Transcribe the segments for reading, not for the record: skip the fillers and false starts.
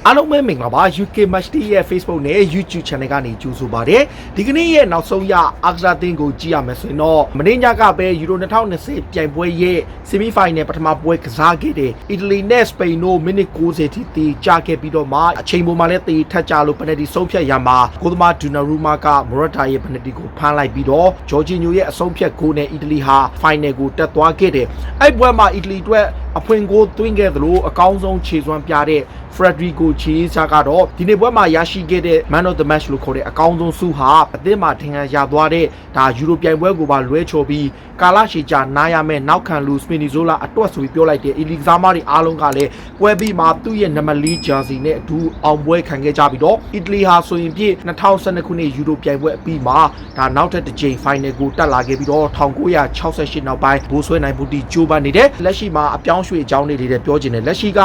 အားလုံးပဲမင်္ဂလာပါ UK Match Day ရဲ့ Facebook နဲ့ YouTube Channel ကနေကြိုဆိုပါရစေ။ဒီကနေ့ရဲ့နောက်ဆုံးရအားကစားသင်းကိုကြည့်ရမယ်ဆိုရင်တော့မနေ့ညကပဲ Euro 2020ပြိုင်ပွဲရဲ့ Semi Final ပထမပွဲကစားခဲ့တဲ့အီတလီနဲ့စပိန်တို့မိနစ်90ထိတေချခဲ့ပြီးတော့မှအချိန်ပေါ်မှာလည်းတေထက်ကြလို့ပနတီဆုံးဖြတ်ရမှာကိုသမားဒူနာရူမာကမိုရတာရဲ့ပနတီကိုဖမ်းလိုက်ပြီးတော့ဂျော်ဂျီညိုရဲ့အဆုံးဖြတ်ဂိုးနဲ့အီတလီဟာ Final ကိုတက်သွားခဲ့တယ်။အဲ့ပွဲမှာအီတလီအတွက်အဖွင့်ကိုသွင်းခဲ့သလိုအကောင်းဆုံးခြေစွမ်းပြတဲ့ Federico Chiesa ကတော့ဒီနေ့ပွဲမှာရရှိခဲ့တဲ့ Man of the Match လို့ခေါ်တဲ့အကောင်းဆုံးဆုဟာအသင်းမှာထင်ဟန်ရသွားတဲ့ဒါယူရိုပြိုင်ပွဲကိုပါလွဲချော်ပြီးကာလရှည်ကြာနားရမဲ့နောက်ခံလူစပင်နီဇိုလာအတွက်ဆိုပြီးပြောလိုက်တဲ့အီလီကစားမတွေအားလုံးကလည်းပွဲပြီးမှာသူ့ရဲ့နံပါတ်4ဂျာစီနဲ့အတူအောင်ပွဲခံခဲ့ကြပြီးတော့အီတလီဟာဆိုရင်ပြည့်2012ခုနှစ်ယူရိုပြိုင်ပွဲအပြီးမှာဒါနောက်ထပ်တစ်ကြိမ် Final ကိုတက်လာခဲ့ပြီးတော့1968နောက်ပိုင်းဘိုးဆွဲနိုင်ဖို့တီကြိုးပမ်းနေတယ်လက်ရှိမှာအပြောင်းရွှေ့အကြောင်းတွေပြောချင်တယ်လက်ရှိက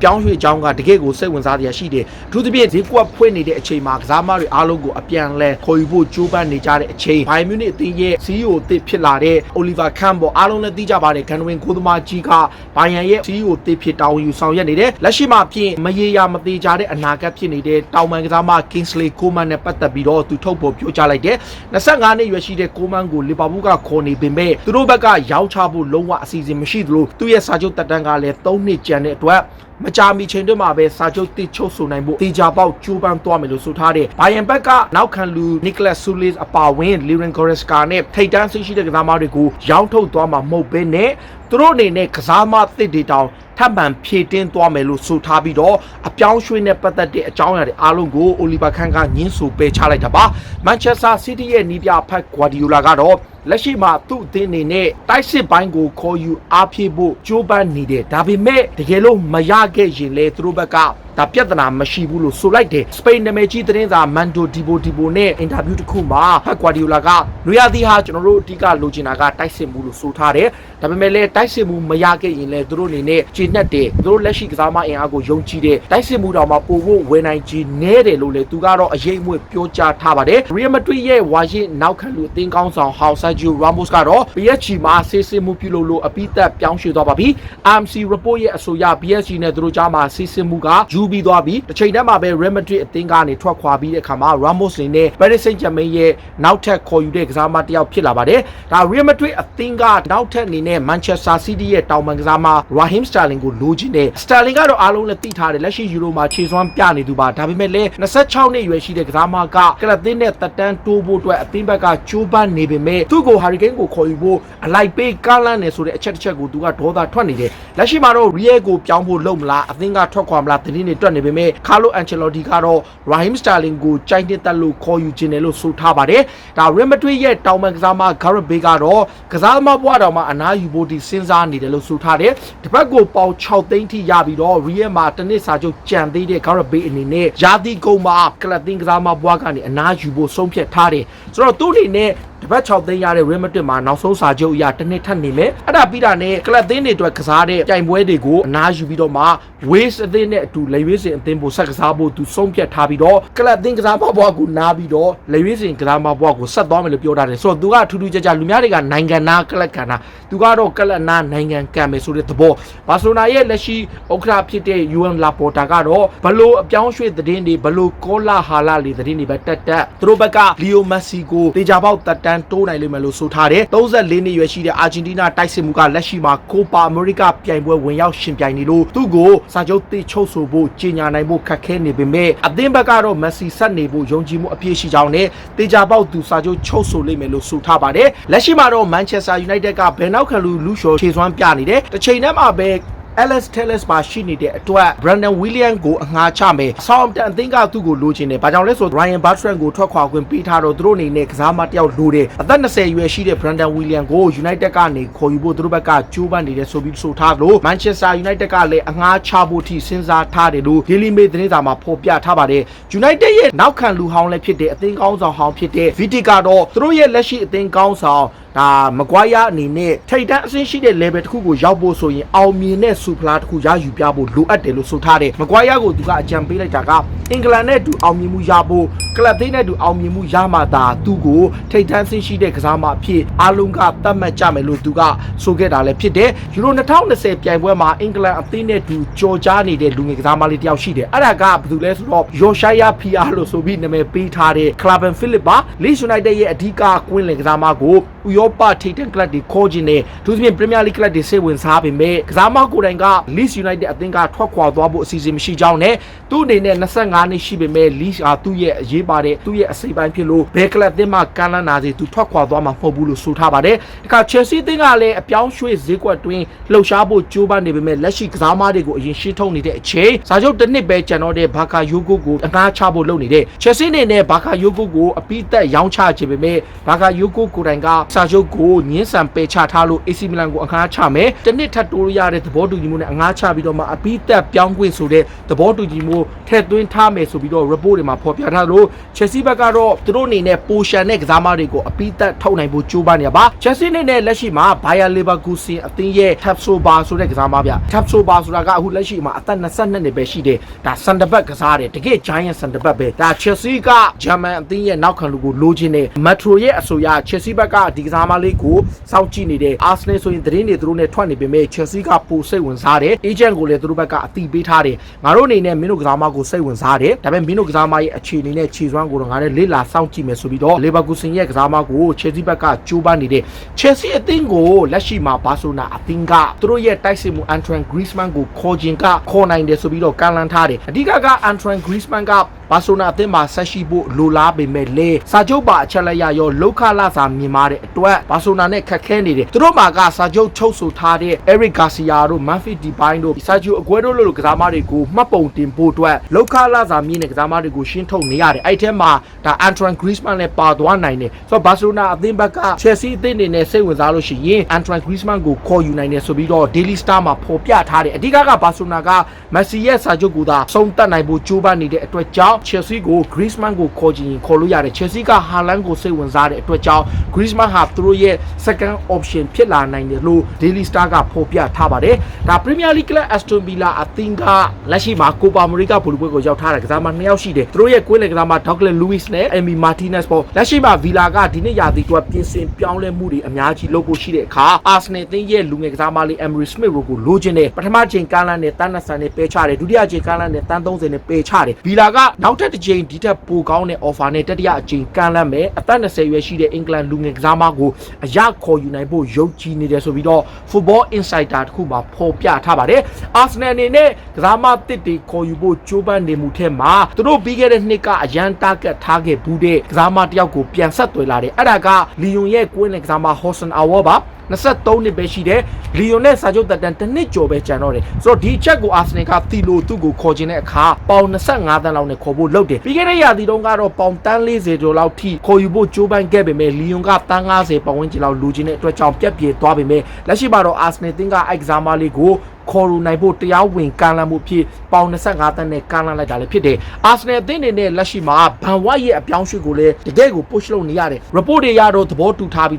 အပြောင်းရွှေ့အကြောင်းကတကယ်ကိုစိတ်ဝင်စားစရာရှိတယ်အထူးသဖြင့်ဈေးကွက်ဖွင့်နေတဲ့အချိန်မှာကစားမတွေအားလုံးကိုအပြန်လဲခေါ်ယူဖို့ကြိုးပမ်းနေကြတဲ့အချိန်ဘိုင်မြူနစ်အသင်းရဲ့ CEO အသစ်ဖြစ်လာတဲ့ Oliver Kahn ပေါ်အားလုံးလည်းသိကြပါတယ်ဂန်ဝင်ကိုသမားကြီးကဘိုင်ယန်ရဲ့ CEO အသစ်ဖြစ်တာဝန်ယူဆောင်ရွက်နေတယ်လက်ရှိမှာပြင်မရေရာမသေးကြတဲ့အနာဂတ်ဖြစ်နေတဲ့တောင်ပန်ကစားမ Kingsley Coman နဲ့ပတ်သက်ပြီးတော့သူထုတ်ပေါ်ပြောကြားလိုက်တယ်25နှစ်ရွယ်ရှိတဲ့ Coman ကိုလီဗာပူးကခေါ်နေပေမဲ့သူတို့ဘက်ကရောင်းချဖို့လုံးဝအစီအစဉ်မရှိသလိုသူ့ရဲ့စာချုပ်တက်တန်းကလည်း3နှစ်ကျန်တဲ့အတွက်မကြာမီချိန်တွင်မှာပဲစာချုပ်တိချုပ်ဆိုနိုင်ဖို့တေချာပေါက်ကျိုးပန်းသွားမယ်လို့ဆိုထားတယ်။ဘိုင်ယန်ဘက်ကနောက်ခံလူ Nicolas Suarez အပါဝင် Leon Goretzka နဲ့ထိပ်တန်းဆင်းရှိတဲ့ကစားမတွေကိုရောင်းထုတ်သွားမှာမဟုတ်ဘဲနဲ့သူတို့အနေနဲ့ကစားမသစ်တွေတောင်ထပ်မံဖြည့်တင်းသွားမယ်လို့ဆိုထားပြီးတော့အပြောင်းရွှေ့နဲ့ပတ်သက်တဲ့အကြောင်းအရာတွေအားလုံးကို Oliver Kahn ကညှင်းဆိုပယ်ချလိုက်တာပါ။ Manchester City ရဲ့နီးပြဖက် Guardiola ကတော့လက်ရှိမှာသူ့အသင်းအနေနဲ့တိုက်စစ်ပိုင်းကိုခေါ်ယူအားဖြည့်ဖို့ကြိုးပမ်းနေတယ်ဒါပေမဲ့တကယ်လို့မရခဲ့ရင်လေသူတို့ဘက်ကဒါပြဿနာမရှိဘူးလို့ဆိုလိုက်တယ်စပိန်နာမည်ကြီးသတင်းစာမန်ဒိုဒီဘိုနဲ့အင်တာဗျူးတစ်ခုမှာဖက်ကွာဒီယိုလာကနွေရာသီဟာကျွန်တော်တို့အဓိကလိုချင်တာကတိုက်စစ်မှုလို့ဆိုထားတယ်ဒါပေမဲ့လည်းတိုက်စစ်မှုမရခဲ့ရင်လည်းသူတို့အနေနဲ့ခြေနှက်တယ်သူတို့လက်ရှိကစားမအင်အားကိုယုံကြည်တယ်တိုက်စစ်မှုတောင်မှပို့ဖို့ဝယ်နိုင်ကြီးနဲတယ်လို့လည်းသူကတော့အရေးအမွေ့ပြောကြားထားပါတယ်ရီယယ်မက်ဒရစ်ရဲ့ဝါရှင်နောက်ခံလူအသင်းကောင်းဆောင်ဟောင်ဆာဂျီယိုရာမို့စ်ကတော့ PSG မှာဆေးစစ်မှုပြုလုပ်လို့အပိသက်ပြောင်းရွှေ့သွားပါပြီ AMC report ရဲ့အဆိုအရ PSG နဲ့သူတို့ကြားမှာဆေးစစ်မှုကယူပြီးသွားပြီတစ်ချိန်တည်းမှာပဲ Real Madrid အသင်းကနေထွက်ခွာပြီးတဲ့အခါမှာ Ramos နဲ့ Paris Saint-Germain ရဲ့နောက်ထပ်ခေါ်ယူတဲ့ကစားမတစ်ယောက်ဖြစ်လာပါတယ်ဒါ Real Madrid အသင်းကနောက်ထပ်အနေနဲ့ Manchester City ရဲ့တောင်ပန်ကစားမ Raheem Sterling ကိုလိုချင်တယ် Sterling ကတော့အားလုံးလည်းသိထားတယ်လက်ရှိယူရိုမှာခြေစွမ်းပြနေသူပါဒါပေမဲ့လည်း26နှစ်အရွယ်ရှိတဲ့ကစားမကကလပ်သင်းနဲ့တက်တန်းတိုးဖို့အတွက်အသင်းဘက်ကကြိုးပမ်းနေပေမဲ့သူ့ကို Hurricane ကိုခေါ်ယူဖို့အလိုက်ပေးကားလန်းနေဆိုတဲ့အချက်တစ်ချက်ကိုသူကဒေါသထွက်နေတယ်လက်ရှိမှာတော့ Real ကိုပြောင်းဖို့လုပ်မလားအသင်းကထွက်ခွာမလားတင်းနေတွက်နေပေမဲ့ Carlo Ancelotti ကတော့ Raheem Sterling ကိုကြိုက်တဲ့တက်လို့ခေါ်ယူခြင်းတယ်လို့ဆိုထားပါတယ်ဒါ Real Madrid ရဲ့တောင်ပန်ကစားမ Gareth Bale ကတော့ကစားသမားဘွားတော်မှာအနားယူဖို့ဒီစဉ်းစားနေတယ်လို့ဆိုထားတယ်တစ်ပတ်ကိုပေါင်6သိန်းထိရပြီးတော့ Real မှာတစ်နှစ်စာချုပ်ကြံသေးတဲ့ Gareth Bale အနေနဲ့ယာတီကုန်မှာကလပ်တင်းကစားမဘွားကနေအနားယူဖို့ဆုံးဖြတ်ထားတယ်ဆိုတော့သူ့အနေနဲ့တပတ်6သိန်းရတဲ့ Real Madrid မှာနောက်ဆုံးစာချုပ်အရတစ်နှစ်ထပ်နေမယ်အဲ့ဒါပြီးတာနဲ့ကလပ်သင်းတွေအတွက်ကစားတဲ့ပြိုင်ပွဲတွေကိုအနားယူပြီးတော့မှ Wales အသင်းနဲ့အတူလက်ရွေးစင်အသင်းကိုဆက်ကစားဖို့သူဆုံးဖြတ်ထားပြီးတော့ကလပ်သင်းကစားမဘွားကိုနားပြီးတော့လက်ရွေးစင်ကစားမဘွားကိုဆက်သွားမယ်လို့ပြောထားတယ်ဆိုတော့သူကထူးထူးခြားခြားလူများတွေကနိုင်ငံနာကလပ်ကန်တာသူကတော့ကလပ်နာနိုင်ငံကန်မယ်ဆိုတဲ့သဘောဘာစီလိုနာရဲ့လက်ရှိဥက္ကဋ္ဌဖြစ်တဲ့ UN Laporta ကတော့ဘလို့အပြောင်းရွှေ့သတင်းတွေဘလို့ကောလာဟာလာလေသတင်းတွေပဲတက်သူတို့ဘက်က Leo Messi ကိုတေချာပေါက်တက်တန်းတိုးနိုင်လိမ့်မယ်လို့ဆိုထားတယ်34နှစ်ရွယ်ရှိတဲ့အာဂျင်တီးနားတိုက်စစ်မှုကလက်ရှိမှာကိုပါအမေရိကပြိုင်ပွဲဝင်ရောက်ရှင်ပြိုင်နေလို့သူ့ကိုစာချုပ်တိချုပ်ဆိုဖို့ကြီးညာနိုင်ဖို့ခက်ခဲနေပေမဲ့အသင်းဘက်ကတော့ Messi ဆက်နေဖို့ယုံကြည်မှုအပြည့်ရှိကြောင်းနဲ့တေချာပေါက်သူစာချုပ်ချုပ်ဆိုလိမ့်မယ်လို့ဆိုထားပါတယ်လက်ရှိမှာတော့ Manchester United ကဘယ်နောက်ခံလူရှော်ခြေစွမ်းပြနေတယ်တစ်ချိန်တည်းမှာပဲAlex Telles ပါရှိနေတဲ့အတွက် Brandon Williams ကိုအငှားချမယ်။ Southampton အသင်းကသူ့ကိုလိုချင်တယ်။ဘာကြောင့်လဲဆိုတော့ Ryan Bertrand ကိုထွက်ခွာခွင့်ပေးထားတော့သူတို့အနေနဲ့ကစားမတစ်ယောက်လိုတယ်။အသက်20အရွယ်ရှိတဲ့ Brandon Williams ကို United ကနေခေါ်ယူဖို့သူတို့ဘက်ကကြိုးပမ်းနေတယ်ဆိုပြီးဆိုထားလို့ Manchester United ကလည်းအငှားချဖို့ထိစဉ်းစားထားတယ်လို့ Daily Mail သတင်းစာမှာဖော်ပြထားပါတယ်။ United ရဲ့နောက်ခံလူဟောင်းလည်းဖြစ်တဲ့အသင်းကောင်းဆောင်ဟောင်းဖြစ်တဲ့ Vidic ကတော့သူတို့ရဲ့လက်ရှိအသင်းကောင်းဆောင်ဒါမကွာယာအနေနဲ့ထိပ်တန်းအဆင့်ရှိတဲ့ level တစ်ခုကိုရောက်ဖို့ဆိုရင်အောင်မြင်တဲ့စူဖလားတစ်ခုရယူပြဖို့လိုအပ်တယ်လို့ဆိုထားတယ်မကွာယာကိုသူကအကြံပေးလိုက်တာကအင်္ဂလန်နဲ့တူအောင်မြင်မှုရဖို့က လပ်သေးနဲ့တူအောင်မြင်မှုရမှသာသူ့ကိုထိတ်တန်းဆင်းရှိတဲ့ကစားမအဖြစ်အားလုံးကသတ်မှတ်ကြမယ်လို့သူကဆိုခဲ့တာလည်းဖြစ်တယ်ယူရို2020ပြိုင်ပွဲမှာအင်္ဂလန်အသင်းနဲ့တူကြော်ကြားနေတဲ့လူငယ်ကစားမလေးတယောက်ရှိတယ်အဲ့ဒါကဘယ်သူလဲဆိုတော့ယောရှာယာဖီယာလို့ဆိုပြီးနာမည်ပေးထားတဲ့ကလာဗန်ဖိလစ်ပါလီစ်ယူနိုက်တက်ရဲ့အဓိကကွင်းလင်ကစားမကိုဥရောပထိပ်တန်းကလပ်တွေခေါ်ခြင်းနဲ့သူစပြင်ပရီးမီယာလိဂ်ကလပ်တွေစိတ်ဝင်စားပေမဲ့ကစားမကိုယ်တိုင်ကလစ်ယူနိုက်တက်အသင်းကထွက်ခွာသွားဖို့အစီအစဉ်မရှိကြောင်းနဲ့သူ့အနေနဲ့25နှစ်ရှိပေမဲ့လစ်သူ့ရဲ့အရေးပါတဲ့သူ့ရဲ့အစိပ်ပိုင်းဖြစ်လို့ဘယ်ကလပ်အသင်းမှကမ်းလှမ်းလာစေသူထွက်ခွာသွားမှာမဟုတ်ဘူးလို့ဆိုထားပါတယ်။ဒီကချယ်ဆီအသင်းကလည်းအပြောင်းရွှေ့ဈေးကွက်တွင်လှုပ်ရှားဖို့ကြိုးပမ်းနေပေမဲ့လက်ရှိကစားမတွေကိုအရင်ရှင်းထုတ်နေတဲ့အချိန်စာချုပ်တစ်နှစ်ပဲကျန်တော့တဲ့ဘာကာယိုကိုကိုအငှားချဖို့လုပ်နေတဲ့ချယ်ဆီအနေနဲ့ဘာကာယိုကိုကိုအပိသက်ရောင်းချခြင်းပေမဲ့ဘာကာယိုကိုကိုတိုင်ကစာချုပ်ကိုညှင်းဆန်ပယ်ချထားလို့ AC မီလန်ကိုအငှားချမယ်တစ်နှစ်ထပ်တိုးရတဲ့သဘောတူညီမှုနဲ့အငှားချပြီးတော့မှအပိသက်ပြောင်းခွင့်ဆိုတဲ့သဘောတူညီမှုထည့်သွင်းထားမယ်ဆိုပြီးတော့ report တွေမှာဖော်ပြထားလို့ချယ်ဆီဘက်ကတော့သူတို့အနေနဲ့ပိုရှန်တဲ့ကစားမတွေကိုအပိသက်ထုတ်နိုင်ဖို့ကြိုးပမ်းနေတာပါချယ်ဆီအနေနဲ့လက်ရှိမှာဘိုင်ယာလီဗာကူဆင်အသင်းရဲ့ Tapsoba ဆိုတဲ့ကစားမဗျ Tapsoba ဆိုတာကအခုလက်ရှိမှာအသက်22နှစ်ပဲရှိတယ်ဒါစန်တဘက်ကစားတယ်တကယ် giant စန်တဘက်ပဲဒါ Chelsea ကဂျာမန်အသင်းရဲ့နောက်ခံလူကိုလိုချင်တယ် Metro ရဲ့အဆိုအရ Chelsea ဘက်ကဒီကစားမလေးကိုစောင့်ကြည့်နေတဲ့ Arsenal ဆိုရင်သတင်းတွေသူတို့နဲ့ထွက်နေပေမဲ့ Chelsea ကပိုစိတ်ဝင်စားတယ် agent ကိုလည်းသူတို့ဘက်ကအတိပေးထားတယ်ငါတို့အနေနဲ့မင်းတို့ကစားမကိုစိတ်ဝင်စားတယ်ဒါပေမဲ့မင်းတို့ကစားမရဲ့အခြေအနေနဲ့ခြေစွမ်းကိုတော့ငါလည်းလေ့လာစောင့်ကြည့်မယ်ဆိုပြီးတော့ Leverkusen ရဲ့ကစားမကို Chelsea ဘက်ကကြိုးပမ်းနေတဲ့ Chelsea အသင်းကိုလက်ရှိမှာဘာဆိုနာအသင်းကသူတို့ရဲ့တိုက်စစ်မှု Antoine Griezmann ကိုခေါ်ခြင်းကခေါ်နိုင်တယ်ဆိုပြီးတော့ကမ်းလှမ်းထားတယ်အဓိကက Antoine Griezmann ကဘာဆိုနာအသင်းမှာဆက်ရှိဖို့လိုလားပေမဲ့လေစာချုပ်ပါအချက်လက်ရရောလောက်ခလာစာမြင်မာတဲ့အတွက်ဘာဆိုနာနဲ့ခက်ခဲနေတယ်သူတို့မှာကစာချုပ်ချုပ်ဆိုထားတဲ့ Eric Garcia တို့ Memphis Depay တို့စာချုပ်အကွဲတို့လို့ကစားမတွေကိုမှတ်ပုံတင်ဖို့အတွက်လောက်ခလာစာမြင်တဲ့ကစားမတွေကိုရှင်းထုတ်နေရတယ်အဲ့ထဲမှာဒါ Antoine Griezmann နဲ့ပါသွားနိုင်တယ်ဆိုတော့ဘာဆိုနာအသင်းဘက်က Chelsea အသင်းအနေနဲ့စိတ်ဝင်စားလို့ရှိရင် Antoine Griezmann ကိုခေါ်ယူနိုင်တယ်ဆိုပြီးတော့ Daily Star မှာဖော်ပြထားတယ်အဓိကကဘာဆိုနာက Messi ရဲ့စာချုပ်ကိုသာဆုံးသက်နိုင်ဖို့ကြိုးပမ်းနေတဲ့အတွက်ကြောင့် Chelsea ကို Griezmann ကိုခေါ်ချင်ခေါ်လို့ရတယ် Chelsea က Haaland ကိုစိတ်ဝင်စားတဲ့အတွက်ကြောင့် Griezmann ဟာသူတို့ရဲ့ second option ဖြစ်လာနိုင်တယ်လို့ Daily Star ကဖော်ပြထားပါတယ်ဒါ Premier League က Aston Villa အသင်းကလက်ရှိမှာ Copa America ဗိုလ်ပွဲကိုရောက်ထားတဲ့ကစားမ2ယောက်ရှိတယ်သူတို့ရဲ့ကွင်းလယ်ကစားမ Douglas Luiz နဲ့ Emi Martinez ပေါ့လက်ရှိမှာ Villa ကဒီနေ့ရာသီအတွက်ပြင်ဆင်ပြောင်းလဲမှုတွေအများကြီးလုပ်ဖို့ရှိတဲ့အခါ Arsenal အသင်းရဲ့လူငယ်ကစားမလေး Emery Smith ကိုလိုချင်တယ်ပထမချိန်ကမ်းလှမ်းနဲ့တန်းနှစ်ဆန်နဲ့ပယ်ချတယ်ဒုတိယချိန်ကမ်းလှမ်းနဲ့တန်း30နဲ့ပယ်ချတယ် Villa ကနောက်ထပ်တစ်ချိန်ဒီထက်ပိုကောင်းတဲ့ offer နဲ့တတိယအချိန်ကမ်းလှမ်းမယ်အသက်20ရွယ်ရှိတဲ့အင်္ဂလန်လူငယ်ကစားမကိုအရခေါ်ယူနိုင်ဖို့ယုံကြည်နေတယ်ဆိုပြီးတော့ Football Insider တခုမှဖော်ပြထားပါတယ် Arsenal အနေနဲ့ကစားမတစ်တွေခေါ်ယူဖို့ကြိုးပမ်းနေမှုထဲမှာသူတို့ပြီးခဲ့တဲ့နှစ်ကအရန်တာဂက်ထားခဲ့ဘူးတဲ့ကစားမတယောက်ကိုပြန်ဆက်သွယ်လာတယ်အဲ့ဒါကလီယွန်ရဲ့ကွင်းလယ်ကစားမ Hossein Aouar ပါ23နှစ်ပဲရှိတယ်လီယွန်နဲ့စာချုပ်တက်တန်းတစ်နှစ်ကျော်ပဲကျန်တော့တယ်ဆိုတော့ဒီချက်ကိုအာဆင်နယ်ကသီလိုသူ့ကိုခေါ်ချင်တဲ့အခါပေါင်25တန်းလောက်နဲ့ခေါ်ဖို့လုပ်တယ်ပြီးခဲ့တဲ့ရာသီတုန်းကတော့ပေါင်တန်း40ကျော်လောက်ထိခေါ်ယူဖို့ကြိုးပမ်းခဲ့ပေမဲ့လီယွန်ကတန်း90ပတ်ဝန်းကျင်လောက်လိုချင်တဲ့အတွက်ကြောင့်ပြက်ပြေသွားပေမဲ့လက်ရှိမှာတော့အာဆင်နယ်တင်းကအိုက်ကစားမလေးကိုခေါ်ယူနိုင်ဖို့တရားဝင်ကမ်းလှမ်းမှုဖြစ်ပေါင်25တန်းနဲ့ကမ်းလှမ်းလိုက်တာလည်းဖြစ်တယ်အာဆင်နယ်အသင်းအနေနဲ့လက်ရှိမှာဘန်ဝိုက်ရဲ့အပြောင်းရွှေ့ကိုလည်းတကယ်ကို push လုပ်နေရတယ် report တွေရတော့သဘောတူထားပြီ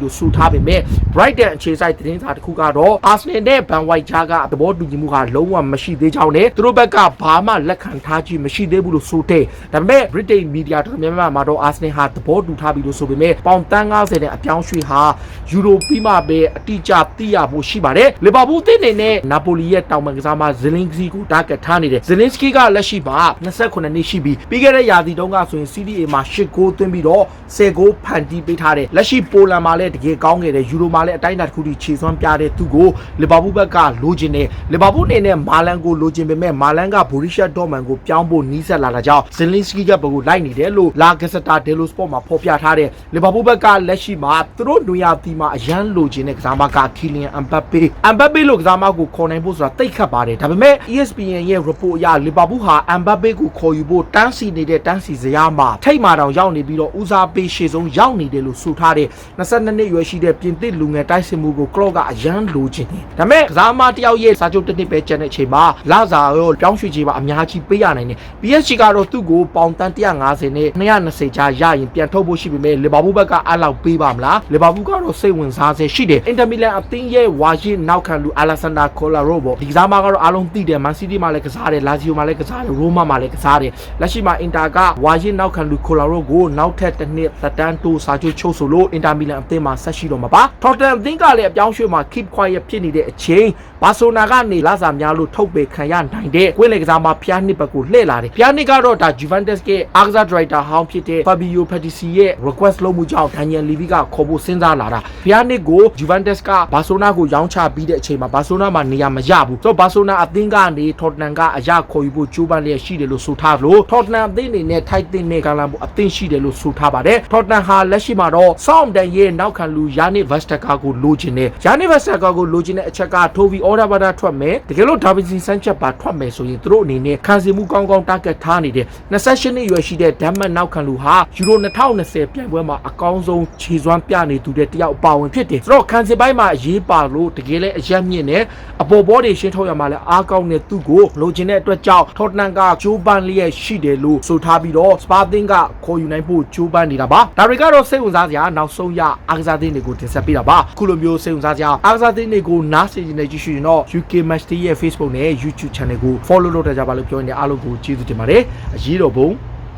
းလို့ဆိုထားပေမဲ့ Brighton အခြေစိုက်သတင်းစာတစ်ခုကတော့ Arsenal နဲ့ Van White ကြားကသဘောတူညီမှုကလုံးဝမရှိသေးကြောင်းနဲ့သူတို့ဘက်ကဘာမှလက်ခံထားခြင်းမရှိသေးဘူးလို့ဆိုတဲ့ဒါပေမဲ့ Britain media တော်များများမှာတော့ Arsenal ဟာသဘောတူထားပြီးလို့ဆိုပေမဲ့ပေါင်တန်း90နဲ့အပြောင်းရွှေ့ဟာယူရိုပြီးမှပဲအတိအကျသိရဖို့ရှိပါတယ်လီဗာပူးအသင်းအနေနဲ့နာပိုလီရဲ့တောင်ပံကစားမဇလင်းစကီကိုတာဂက်ထားနေတယ်ဇလင်းစကီကလက်ရှိမှာ28နှစ်ရှိပြီပြီးခဲ့တဲ့ရာသီတုန်းကဆိုရင် CDA မှာ8ဂိုးသွင်းပြီးတော့10ဂိုးဖန်တီးပေးထားတယ်လက်ရှိပိုလန်မှာလည်းတကယ်ကောင်းခဲ့တယ်ယူရိုမှာလည်းအတိုင်းအတာတစ်ခုထိခြေစွမ်းပြတဲ့သူကိုလီဗာပူးဘက်ကလိုချင်တယ်လီဗာပူးအနေနဲ့မာလန်ကိုလိုချင်ပေမဲ့မာလန်ကဘူရီရှာဒေါ့မန်ကိုပြောင်းဖို့နီးစပ်လာတာကြောင့်ဇလင်းစကီကဘက်ကိုလိုက်နေတယ်လို့လာဂက်စတာဒဲလိုစပေါ့မှာဖော်ပြထားတယ်လီဗာပူးဘက်ကလက်ရှိမှာသူတို့နွေရာသီမှာအရန်လိုချင်တဲ့ကစားမကခီလီယန်အမ်ဘပ်ပေလို့ကစားမကိုခေါ်နိုင်ဖို့ဆိုတာတိတ်ခတ်ပါတယ်ဒါပေမဲ့ ESPN ရဲ့ report အရလီဗာပူးဟာအမ်ဘပ်ပေကိုခေါ်ယူဖို့တန်းစီနေတဲ့တန်းစီစရာမှာထိတ်မာတောင်ရောက်နေပြီးတော့ဦးစားပေးရှေ့ဆုံးရောက်နေတယ်လို့ဆိုထားတယ်22နှစ်ရွယ်ရှိတဲ့ပြင်သစ်လူငယ်တိုက်စစ်မှုကိုကလော့ကအရန်လိုချင်တယ်ဒါပေမဲ့ကစားမတယောက်ရဲ့စာချုပ်တစ်နှစ်ပဲကျန်တဲ့အချိန်မှာလာဇာရောပြောင်းရွှေ့ခြင်းပါအများကြီးပေးရနိုင်တယ် PSG ကတော့သူ့ကိုပေါင်တန်း150နဲ့220ကြားရရင်ပြန်ထုတ်ဖို့ရှိပေမဲ့လီဗာပူးဘက်ကအဲ့လောက်ပေးပါမလားလီဗာပူးကတော့စိတ်ဝင်စားစေရှိတယ်အင်တာမီလန်အသင်းရဲ့ဝါရစ်နောက်ခံလူအာလက်ဆန်ဒါ ခေါ်လာရောပေါ့ဒီကစားမကတော့အားလုံးသိတယ်မန်စီးတီးမှာလည်းကစားတယ်လာဇီယိုမှာလည်းကစားတယ်ရိုးမာမှာလည်းကစားတယ်လက်ရှိမှာအင်တာကဝါရင်နောက်ခံလူခေါ်လာရောကိုနောက်ထပ်တစ်နှစ်သက်တမ်းတိုးစာချုပ်ချုပ်ဆိုလို့အင်တာမီလန်အသင်းမှာဆက်ရှိတော့မှာပါထော်တန်အသင်းကလည်းအပြောင်းရွှေ့မှာ keep quiet ဖြစ်နေတဲ့အချိန်ဘာဆိုနာကနေလာစာများလို့ထုတ်ပေခံရနိုင်တဲ့ကွင်းလေကစားမဖျားနှစ်ဘက်ကိုလှည့်လာတယ်ဖျားနှစ်ကတော့ဒါ Juventus ကအားကစား director ဟောင်းဖြစ်တဲ့ Fabio Paratici ရဲ့ request လုပ်မှုကြောင့် Daniel Levy ကခေါ်ဖို့စဉ်းစားလာတာဖျားနှစ်ကို Juventus ကဘာဆိုနာကိုရောင်းချပြီးတဲ့အချိန်မှာဘာဆိုနာမှာနေရာမရဘူးဆိုတော့ဘာဆိုနာအသင်းကနေထော်တနန်ကအရာခေါ်ယူဖို့ကြိုးပမ်းလျက်ရှိတယ်လို့ဆိုထားလို့ထော်တနန်အသင်းအနေနဲ့ထိုက်တဲ့နေကလာမှုအသင်းရှိတယ်လို့ဆိုထားပါတယ်ထော်တနန်ဟာလက်ရှိမှာတော့ဆောင်းတန်ရဲ့နောက်ခံလူယာနစ်ဗက်စတာကာကိုလိုချင်တယ်ယာနစ်ဗက်စတာကာကိုလိုချင်တဲ့အချက်ကထိုဗီအော်ဒါဘာဒါထွက်မယ်တကယ်လို့ဒါဗင်စီဆန်ချက်ပါထွက်မယ်ဆိုရင်သူတို့အနေနဲ့ခံစီမှုကောင်းကောင်းတာကတ်ထားနေတယ်28နှစ်ရွယ်ရှိတဲ့ဒမ်မတ်နောက်ခံလူဟာယူရို2020ပြိုင်ပွဲမှာအကောင်းဆုံးခြေစွမ်းပြနေသူတဲ့တယောက်ပါဝင်ဖြစ်တယ်ဆိုတော့ခံစီပိုင်းမှာအရေးပါလို့တကယ်လဲအရက်မြင့်နဲ့အပေါ်ဘောတွေရှင်းထုတ်ရမှာလဲအားကောင်းတဲ့သူကိုလိုချင်တဲ့အတွက်ကြောင့်ထော်တနန်ကဂျိုးပန်လျက်ရှိတယ်လို့ဆိုထားပြီးတော့စပါသင်းကခေါ်ယူနိုင်ဖို့ဂျိုးပန်နေတာပါဒါတွေကတော့စိတ်ဝင်စားစရာနောက်ဆုံးရအားကစားသင်းတွေကိုတင်ဆက်ပေးတာပါခုလိုမျိုးစိတ်ဝင်စားစရာအားကစားသင်းတွေကိုနားဆင်နေကြည့်ရှင်တော့ UK Match Day ရဲ့ Facebook နဲ့ YouTube Channel ကို follow လုပ်ကြပါလို့ပြောနေအားလုံးကိုကျေးဇူးတင်ပါတယ်အရေးတော်ပုံ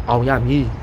အောင်ရမည်